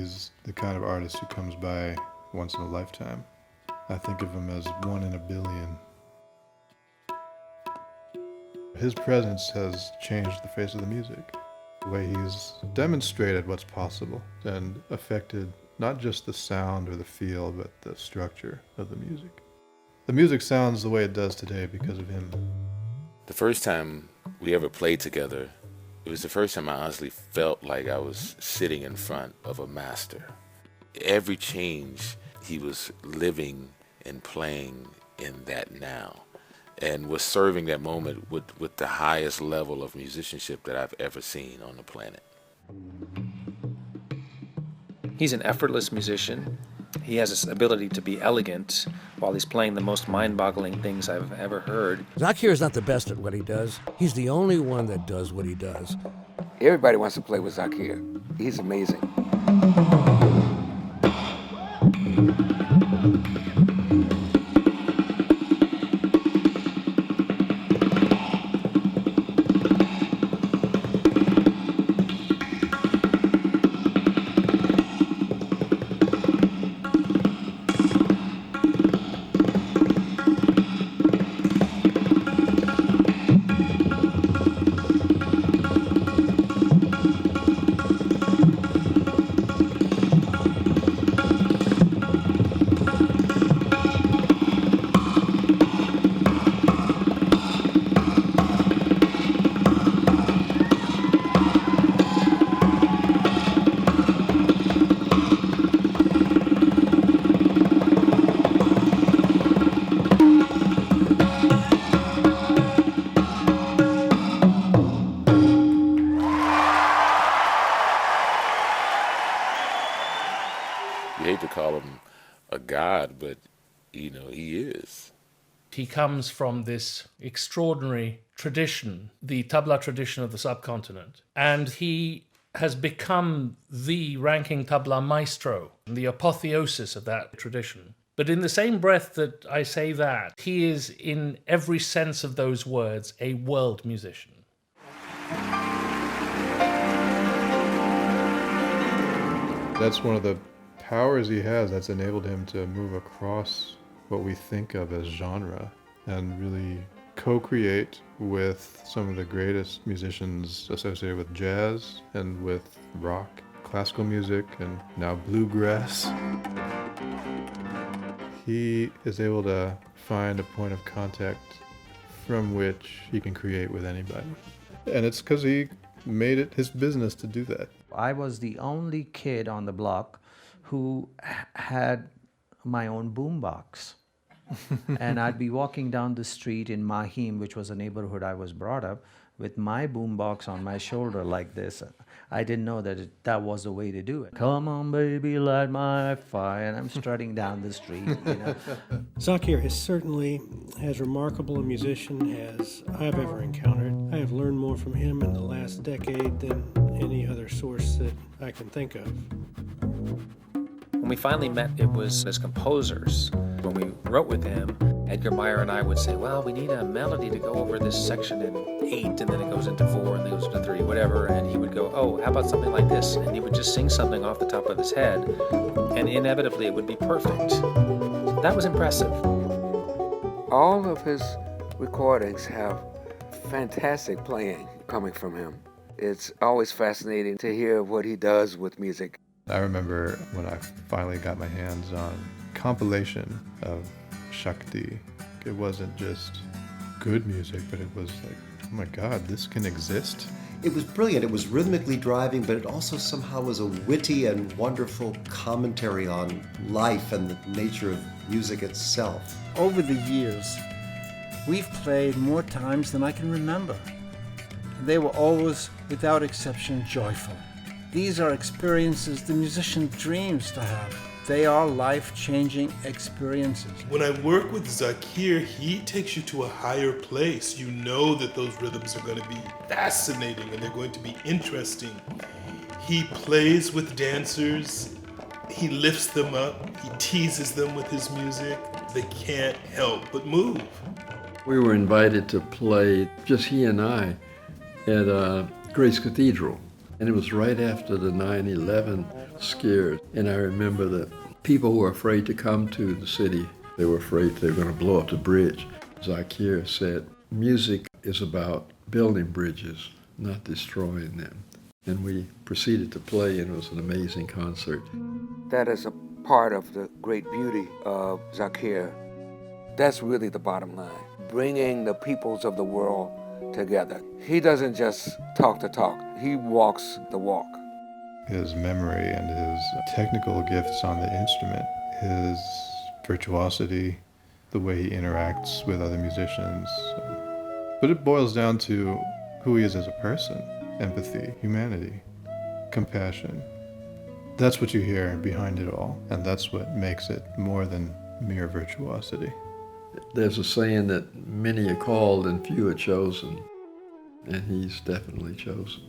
he's the kind of artist who comes by once in a lifetime. I think of him as 1 in a billion. His presence has changed the face of the music. The way he's demonstrated what's possible and affected not just the sound or the feel, but the structure of the music. The music sounds the way it does today because of him. The first time we ever played together, it was the first time I honestly felt like I was sitting in front of a master. Every change, he was living and playing in that now, and was serving that moment with the highest level of musicianship that I've ever seen on the planet. He's an effortless musician. He has this ability to be elegant while he's playing the most mind-boggling things I've ever heard. Zakir is not the best at what he does. He's the only one that does what he does. Everybody wants to play with Zakir. He's amazing. God, but he is. He comes from this extraordinary tradition, the tabla tradition of the subcontinent, and he has become the ranking tabla maestro, the apotheosis of that tradition. But in the same breath that I say that, he is, in every sense of those words, a world musician. That's one of the powers he has that's enabled him to move across what we think of as genre and really co-create with some of the greatest musicians associated with jazz and with rock, classical music, and now bluegrass. He is able to find a point of contact from which he can create with anybody. And it's because he made it his business to do that. I was the only kid on the block who had my own boombox. And I'd be walking down the street in Mahim, which was a neighborhood I was brought up, with my boombox on my shoulder like this. I didn't know that that was the way to do it. Come on, baby, light my fire. And I'm strutting down the street, Zakir is certainly as remarkable a musician as I've ever encountered. I have learned more from him in the last decade than any other source that I can think of. When we finally met, it was as composers. When we wrote with him, Edgar Meyer and I would say, well, we need a melody to go over this section in 8, and then it goes into 4, and then it goes into 3, whatever. And he would go, oh, how about something like this? And he would just sing something off the top of his head, and inevitably it would be perfect. That was impressive. All of his recordings have fantastic playing coming from him. It's always fascinating to hear what he does with music. I remember when I finally got my hands on compilation of Shakti. It wasn't just good music, but it was like, oh my God, this can exist? It was brilliant. It was rhythmically driving, but it also somehow was a witty and wonderful commentary on life and the nature of music itself. Over the years, we've played more times than I can remember. They were always, without exception, joyful. These are experiences the musician dreams to have. They are life-changing experiences. When I work with Zakir, he takes you to a higher place. You know that those rhythms are going to be fascinating and they're going to be interesting. He plays with dancers. He lifts them up. He teases them with his music. They can't help but move. We were invited to play, just he and I, at Grace Cathedral. And it was right after the 9/11 scare. And I remember that people who were afraid to come to the city, they were afraid they were going to blow up the bridge. Zakir said, music is about building bridges, not destroying them. And we proceeded to play, and it was an amazing concert. That is a part of the great beauty of Zakir. That's really the bottom line, bringing the peoples of the world together. He doesn't just talk the talk, he walks the walk. His memory and his technical gifts on the instrument, his virtuosity, the way he interacts with other musicians. But it boils down to who he is as a person: empathy, humanity, compassion. That's what you hear behind it all, and that's what makes it more than mere virtuosity. There's a saying that many are called and few are chosen, and he's definitely chosen.